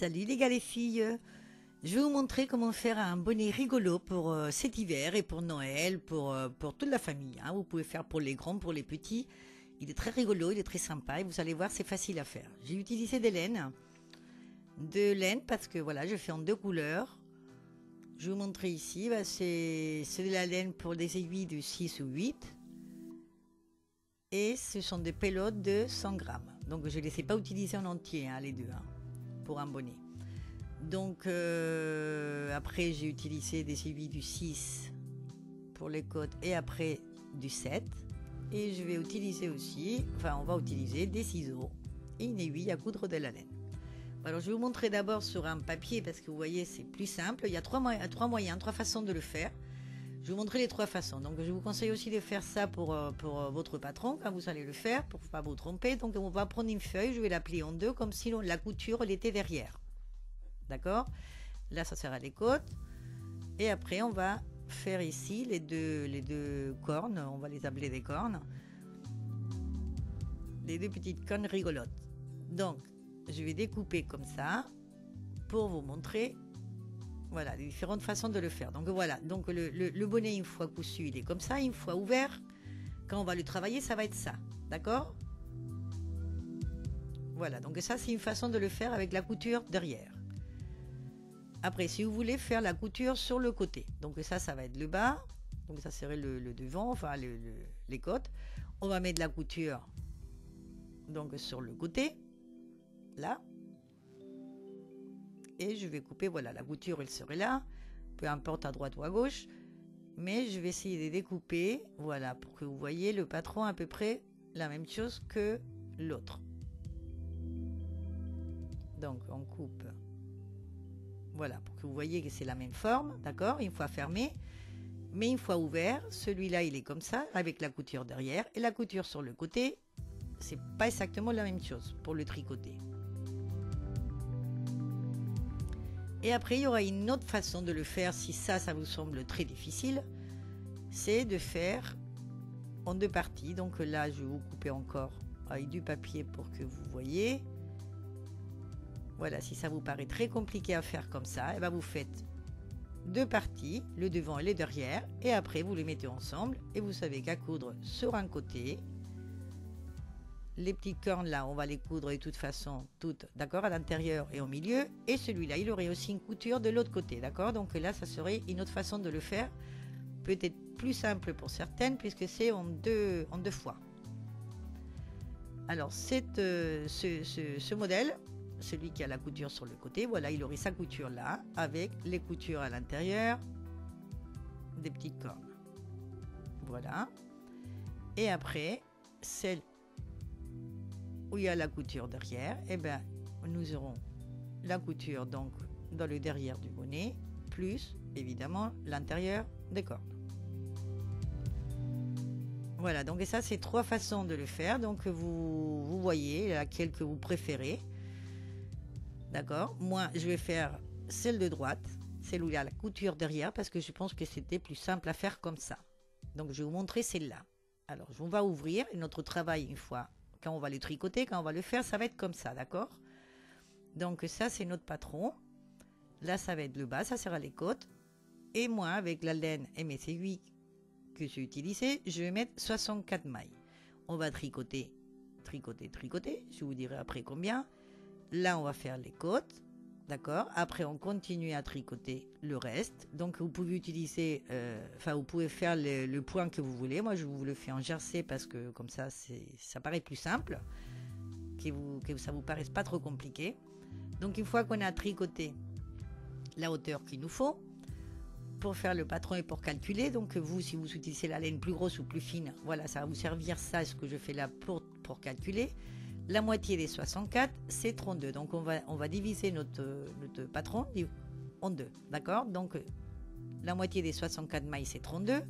Salut les gars les filles, je vais vous montrer comment faire un bonnet rigolo pour cet hiver et pour Noël, pour toute la famille. Hein. Vous pouvez faire pour les grands, pour les petits. Il est très rigolo, il est très sympa et vous allez voir c'est facile à faire. J'ai utilisé de laine parce que voilà je fais en deux couleurs. Je vais vous montrer ici, c'est de la laine pour des aiguilles de 6 ou 8. Et ce sont des pelotes de 100 grammes. Donc je ne les ai pas utilisées en entier, hein, les deux, hein, pour un bonnet. Donc après j'ai utilisé des aiguilles du 6 pour les côtes et après du 7. Et je vais utiliser aussi, on va utiliser des ciseaux et une aiguille à coudre de la laine. Alors je vais vous montrer d'abord sur un papier parce que vous voyez c'est plus simple. Il y a trois façons de le faire. Je vais vous montrer les trois façons. Donc je vous conseille aussi de faire ça pour votre patron quand vous allez le faire, pour ne pas vous tromper. Donc on va prendre une feuille, je vais la plier en deux comme si la couture elle était derrière. D'accord? Là ça sera les côtes. Et après on va faire ici les deux cornes, on va les appeler des cornes. Les deux petites cornes rigolotes. Donc je vais découper comme ça pour vous montrer. Voilà, les différentes façons de le faire. Donc voilà, donc le bonnet une fois cousu, il est comme ça, une fois ouvert, quand on va le travailler, ça va être ça. D'accord? Voilà, donc ça c'est une façon de le faire avec la couture derrière. Après, si vous voulez faire la couture sur le côté, donc ça va être le bas, donc ça serait le devant, les côtes. On va mettre la couture donc sur le côté, là. Et je vais couper, voilà, la couture elle serait là, peu importe à droite ou à gauche, mais je vais essayer de découper, voilà, pour que vous voyez le patron à peu près la même chose que l'autre. Donc on coupe, voilà, pour que vous voyez que c'est la même forme, d'accord, une fois fermé, mais une fois ouvert, celui-là il est comme ça, avec la couture derrière, et la couture sur le côté, c'est pas exactement la même chose pour le tricoter. Et après, il y aura une autre façon de le faire si ça vous semble très difficile. C'est de faire en deux parties. Donc là, je vais vous couper encore avec du papier pour que vous voyez. Voilà, si ça vous paraît très compliqué à faire comme ça, et ben vous faites deux parties, le devant et le derrière. Et après, vous les mettez ensemble. Et vous savez qu'à coudre sur un côté, les petites cornes là, on va les coudre de toute façon toutes, d'accord, à l'intérieur et au milieu. Et celui-là, il aurait aussi une couture de l'autre côté, d'accord. Donc là, ça serait une autre façon de le faire, peut-être plus simple pour certaines, puisque c'est en deux fois. Alors, ce modèle, celui qui a la couture sur le côté, voilà, il aurait sa couture là, avec les coutures à l'intérieur, des petites cornes. Voilà. Et après, celle où il y a la couture derrière, et ben nous aurons la couture donc dans le derrière du bonnet, plus évidemment l'intérieur des cornes. Voilà, donc et ça c'est trois façons de le faire, donc vous voyez laquelle que vous préférez. D'accord, moi je vais faire celle de droite, celle où il y a la couture derrière, parce que je pense que c'était plus simple à faire comme ça. Donc je vais vous montrer celle-là. Alors on va ouvrir et notre travail une fois quand on va le tricoter, quand on va le faire, ça va être comme ça, d'accord? Donc ça, c'est notre patron. Là, ça va être le bas, ça sera les côtes. Et moi, avec la laine et mes aiguilles que j'ai utilisées, je vais mettre 64 mailles. On va tricoter. Je vous dirai après combien. Là, on va faire les côtes, d'accord? Après, on continue à tricoter le reste. Donc, vous pouvez utiliser, vous pouvez faire le point que vous voulez. Moi, je vous le fais en jersey parce que comme ça, ça paraît plus simple, que ça vous paraisse pas trop compliqué. Donc, une fois qu'on a tricoté la hauteur qu'il nous faut pour faire le patron et pour calculer, donc vous, si vous utilisez la laine plus grosse ou plus fine, voilà, ça va vous servir ça, ce que je fais là pour calculer. La moitié des 64, c'est 32. Donc, on va diviser notre patron en deux. D'accord? Donc, la moitié des 64 mailles, c'est 32.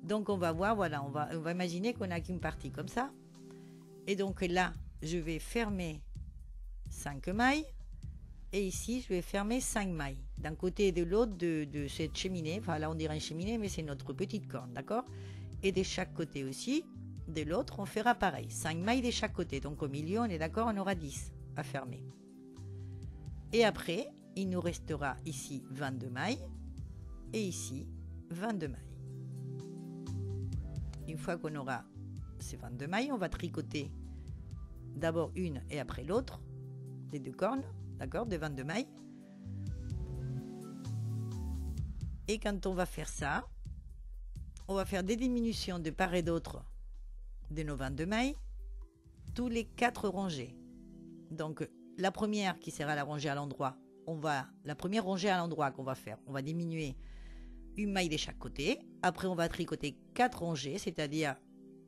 Donc, on va voir, voilà, on va imaginer qu'on n'a qu'une partie comme ça. Et donc, là, je vais fermer 5 mailles. Et ici, je vais fermer 5 mailles. D'un côté et de l'autre de cette cheminée. Enfin, là, on dirait une cheminée, mais c'est notre petite corne. D'accord? Et de chaque côté aussi. De l'autre, on fera pareil, 5 mailles de chaque côté. Donc au milieu, on est d'accord, on aura 10 à fermer. Et après, il nous restera ici 22 mailles et ici 22 mailles. Une fois qu'on aura ces 22 mailles, on va tricoter d'abord une et après l'autre, les deux cornes, d'accord, de 22 mailles. Et quand on va faire ça, on va faire des diminutions de part et d'autre de nos 22 mailles, tous les 4 rangées. Donc la première qui sera la rangée à l'endroit, la première rangée à l'endroit qu'on va faire, on va diminuer une maille de chaque côté. Après, on va tricoter 4 rangées, c'est-à-dire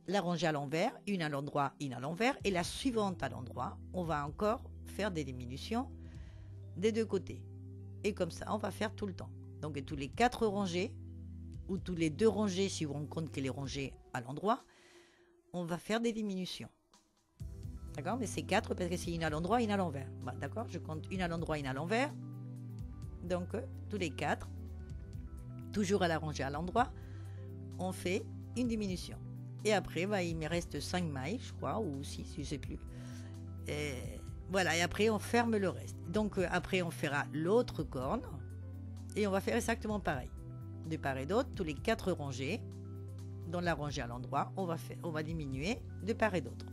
la rangée à l'envers, une à l'endroit, une à l'envers, et la suivante à l'endroit, on va encore faire des diminutions des deux côtés. Et comme ça, on va faire tout le temps. Donc tous les 4 rangées, ou tous les 2 rangées, si on compte que les rangées à l'endroit, on va faire des diminutions. D'accord? Mais c'est 4 parce que c'est une à l'endroit, une à l'envers. Bah, d'accord? Je compte une à l'endroit, une à l'envers. Donc tous les 4, toujours à la rangée à l'endroit, on fait une diminution. Et après, bah, il me reste 5 mailles, je crois, ou 6, je ne sais plus. Et voilà, et après, on ferme le reste. Donc après, on fera l'autre corne. Et on va faire exactement pareil. De part et d'autre, tous les 4 rangées, dans la rangée à l'endroit, on va diminuer de part et d'autre.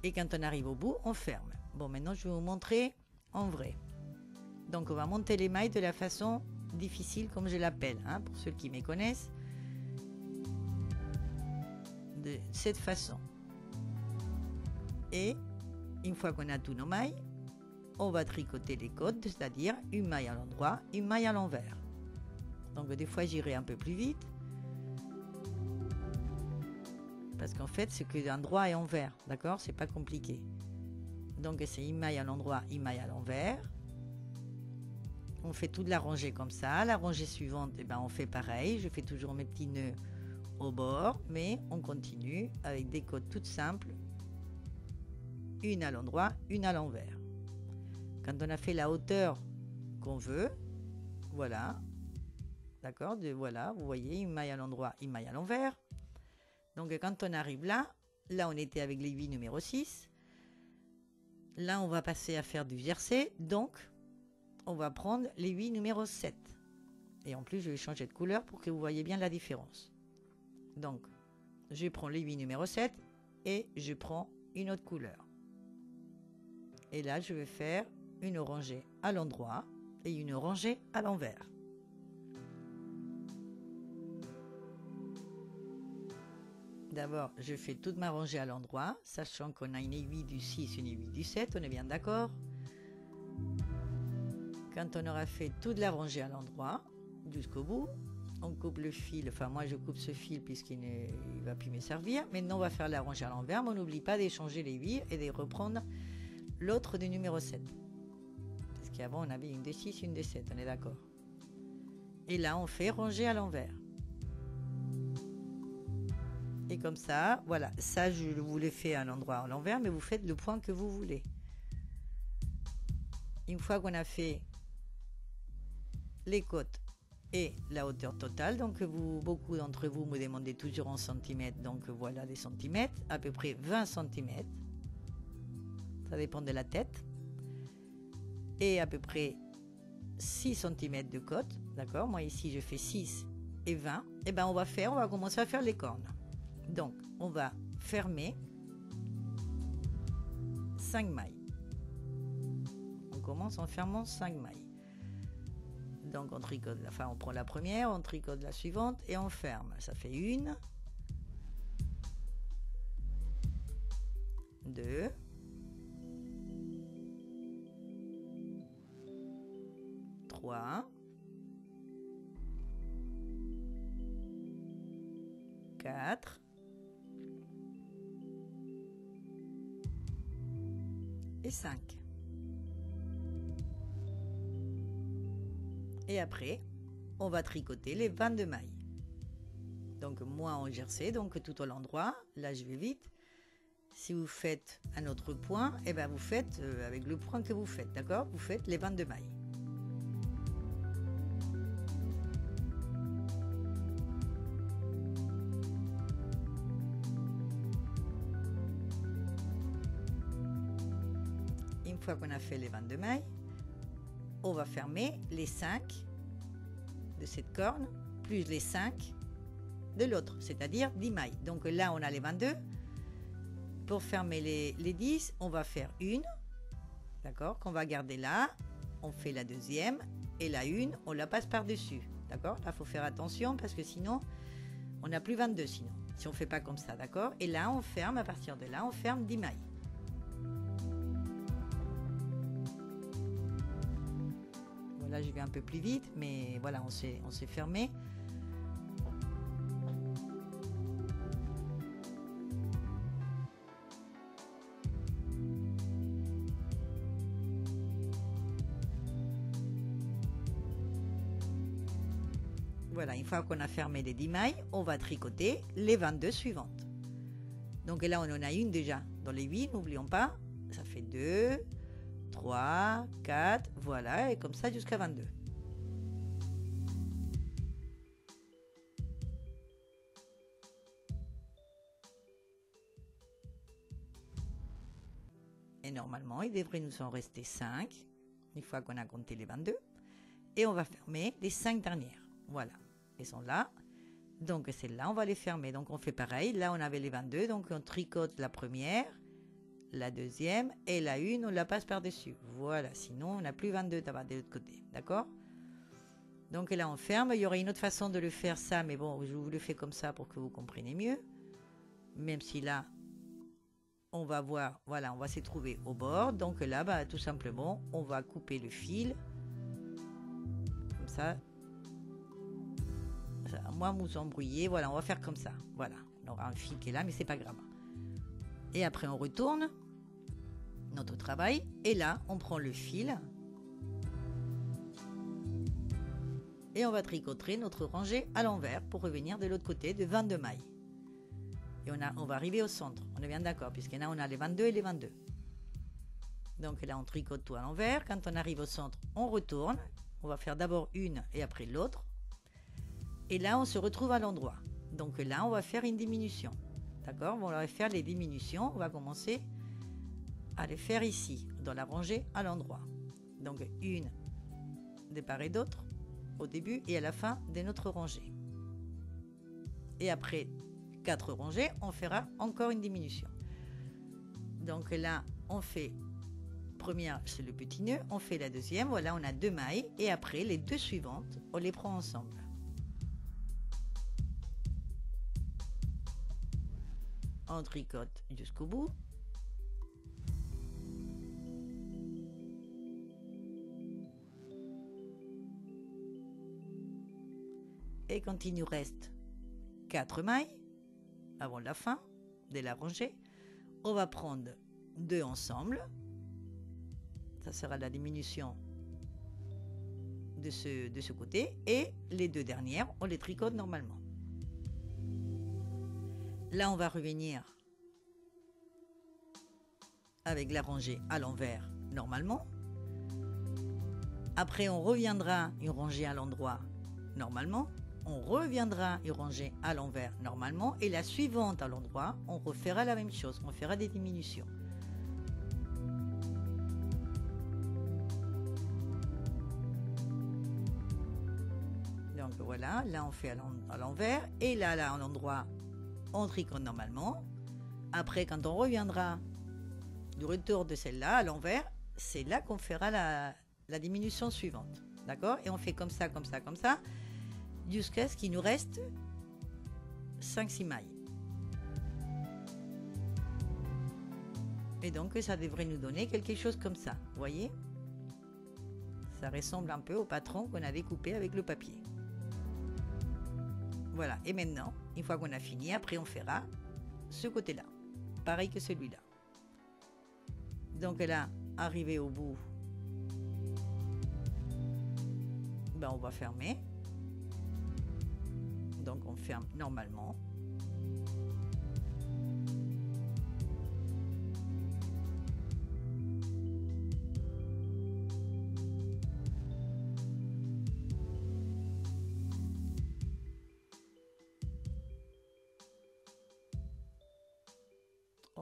Et quand on arrive au bout, on ferme. Bon, maintenant, je vais vous montrer en vrai. Donc, on va monter les mailles de la façon difficile, comme je l'appelle, hein, pour ceux qui me connaissent. De cette façon. Et une fois qu'on a tous nos mailles, on va tricoter les côtes, c'est-à-dire une maille à l'endroit, une maille à l'envers. Donc des fois j'irai un peu plus vite, parce qu'en fait c'est que l'endroit et envers, d'accord, c'est pas compliqué. Donc c'est une maille à l'endroit, une maille à l'envers. On fait toute la rangée comme ça. La rangée suivante, eh ben, on fait pareil, je fais toujours mes petits nœuds au bord, mais on continue avec des côtes toutes simples, une à l'endroit, une à l'envers. Quand on a fait la hauteur qu'on veut, voilà, d'accord, voilà, vous voyez, une maille à l'endroit, une maille à l'envers. Donc quand on arrive là on était avec l'aiguille numéro 6. Là, on va passer à faire du jersey, donc on va prendre l'aiguille numéro 7. Et en plus, je vais changer de couleur pour que vous voyez bien la différence. Donc, je prends l'aiguille numéro 7 et je prends une autre couleur. Et là, je vais faire une rangée à l'endroit et une rangée à l'envers. D'abord, je fais toute ma rangée à l'endroit, sachant qu'on a une aiguille du 6, une aiguille du 7, on est bien d'accord? Quand on aura fait toute la rangée à l'endroit, jusqu'au bout, on coupe le fil, enfin moi je coupe ce fil puisqu'il ne va plus me servir. Maintenant on va faire la rangée à l'envers, mais on n'oublie pas d'échanger l'aiguille et de reprendre l'autre du numéro 7. Parce qu'avant on avait une des 6, une des 7, on est d'accord? Et là on fait rangée à l'envers. Et comme ça, voilà, ça je vous l'ai fait à l'endroit à l'envers, mais vous faites le point que vous voulez. Une fois qu'on a fait les côtes et la hauteur totale, donc beaucoup d'entre vous me demandez toujours en centimètres, donc voilà les centimètres, à peu près 20 centimètres, ça dépend de la tête, et à peu près 6 centimètres de côte, d'accord? Moi ici je fais 6 et 20, et ben on va commencer à faire les cornes. Donc, on va fermer 5 mailles. On commence en fermant 5 mailles. Donc, on tricote, enfin, on prend la première, on tricote la suivante et on ferme. Ça fait 1, 2, 3, 4, et 5. Et après, on va tricoter les 22 mailles. Donc moi en jersey, donc tout au l'endroit, là je vais vite. Si vous faites un autre point, et ben vous faites avec le point que vous faites, d'accord? Vous faites les 22 mailles. Une fois qu'on a fait les 22 mailles, on va fermer les 5 de cette corne, plus les 5 de l'autre, c'est-à-dire 10 mailles. Donc là, on a les 22. Pour fermer les 10, on va faire une, d'accord, qu'on va garder là. On fait la deuxième, et la une, on la passe par-dessus, d'accord. Là, il faut faire attention, parce que sinon, on n'a plus 22 sinon, si on ne fait pas comme ça, d'accord. Et là, on ferme, à partir de là, on ferme 10 mailles. Voilà, je vais un peu plus vite, mais voilà, on s'est fermé. Voilà, une fois qu'on a fermé les 10 mailles, on va tricoter les 22 suivantes. Donc là, on en a une déjà dans les 8, n'oublions pas. Ça fait 2, 3, 4, voilà, et comme ça jusqu'à 22. Et normalement, il devrait nous en rester 5, une fois qu'on a compté les 22. Et on va fermer les 5 dernières. Voilà, elles sont là. Donc celles-là, on va les fermer. Donc on fait pareil. Là, on avait les 22, donc on tricote la première, la deuxième, et la une, on la passe par-dessus. Voilà, sinon on n'a plus 22 de l'autre côté. D'accord? Donc là, on ferme. Il y aurait une autre façon de le faire ça, mais bon, je vous le fais comme ça pour que vous compreniez mieux. Même si là, on va voir, voilà, on va se trouver au bord. Donc là, bah, tout simplement, on va couper le fil. Comme ça. Moi, vous embrouillez, voilà, on va faire comme ça. Voilà, on aura un fil qui est là, mais c'est pas grave. Et après, on retourne notre travail. Et là, on prend le fil. Et on va tricoter notre rangée à l'envers pour revenir de l'autre côté de 22 mailles. Et on va arriver au centre. On est bien d'accord, puisque là, on a les 22 et les 22. Donc là, on tricote tout à l'envers. Quand on arrive au centre, on retourne. On va faire d'abord une et après l'autre. Et là, on se retrouve à l'endroit. Donc là, on va faire une diminution. D'accord? On va faire les diminutions. On va commencer à les faire ici, dans la rangée à l'endroit. Donc une de part et d'autre, au début et à la fin de notre rangée. Et après 4 rangées, on fera encore une diminution. Donc là, on fait première, c'est le petit nœud. On fait la deuxième. Voilà, on a 2 mailles. Et après, les 2 suivantes, on les prend ensemble. On tricote jusqu'au bout. Et quand il nous reste 4 mailles, avant la fin de la rangée, on va prendre 2 ensemble. Ça sera la diminution de ce côté. Et les 2 dernières, on les tricote normalement. Là, on va revenir avec la rangée à l'envers normalement. Après, on reviendra une rangée à l'endroit normalement. On reviendra une rangée à l'envers normalement. Et la suivante à l'endroit, on refera la même chose. On fera des diminutions. Donc voilà, là on fait à l'envers. Et là à l'endroit, on tricote normalement. Après, quand on reviendra du retour de celle-là à l'envers, c'est là qu'on fera la diminution suivante. D'accord? Et on fait comme ça, comme ça, comme ça, jusqu'à ce qu'il nous reste 5-6 mailles. Et donc, ça devrait nous donner quelque chose comme ça. Vous voyez? Ça ressemble un peu au patron qu'on a découpé avec le papier. Voilà. Et maintenant, une fois qu'on a fini, après on fera ce côté-là. Pareil que celui-là. Donc là, arrivé au bout, ben on va fermer. Donc on ferme normalement.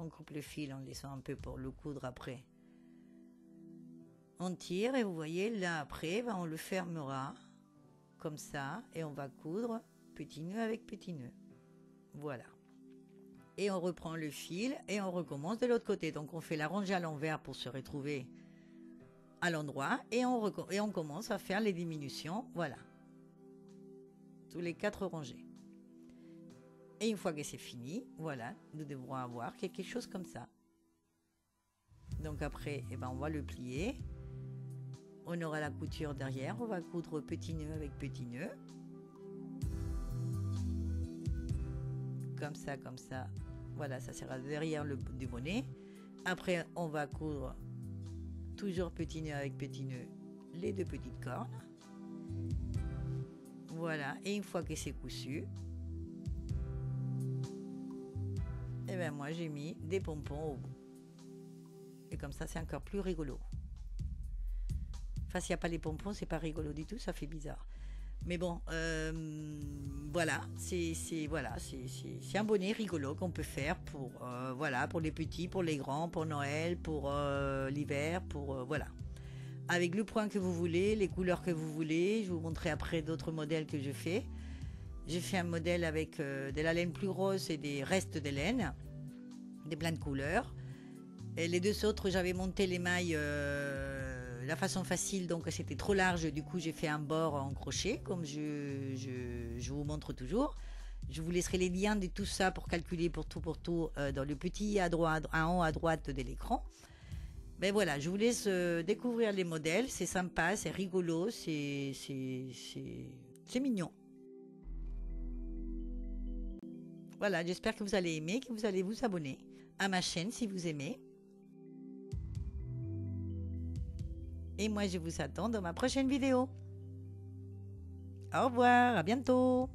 On coupe le fil en laissant un peu pour le coudre après On tire et vous voyez là après, ben, on le fermera comme ça et on va coudre petit nœud avec petit nœud. Voilà. Et on reprend le fil et on recommence de l'autre côté. Donc on fait la rangée à l'envers pour se retrouver à l'endroit et on commence à faire les diminutions. Voilà. Tous les 4 rangées. Et une fois que c'est fini, voilà, nous devrons avoir quelque chose comme ça. Donc après, eh ben, on va le plier. On aura la couture derrière. On va coudre petit nœud avec petit nœud. Comme ça, comme ça. Voilà, ça sera derrière du bonnet. Après, on va coudre toujours petit nœud avec petit nœud les 2 petites cornes. Voilà, et une fois que c'est cousu, et ben moi j'ai mis des pompons au bout. Et comme ça, c'est encore plus rigolo. Enfin, s'il n'y a pas les pompons, c'est pas rigolo du tout, ça fait bizarre. Mais bon, voilà, c'est un bonnet rigolo qu'on peut faire pour, voilà, pour les petits, pour les grands, pour Noël, pour l'hiver, pour voilà. Avec le point que vous voulez, les couleurs que vous voulez. Je vous montrerai après d'autres modèles que je fais. J'ai fait un modèle avec de la laine plus grosse et des restes de laine, des plein de couleurs. Et les 2 autres, j'avais monté les mailles la façon facile, donc c'était trop large. Du coup, j'ai fait un bord en crochet, comme je vous montre toujours. Je vous laisserai les liens de tout ça pour calculer pour tout dans le petit à droite, en haut à droite de l'écran. Ben voilà, je vous laisse découvrir les modèles. C'est sympa, c'est rigolo, c'est mignon. Voilà, j'espère que vous allez aimer, que vous allez vous abonner à ma chaîne si vous aimez. Et moi, je vous attends dans ma prochaine vidéo. Au revoir, à bientôt.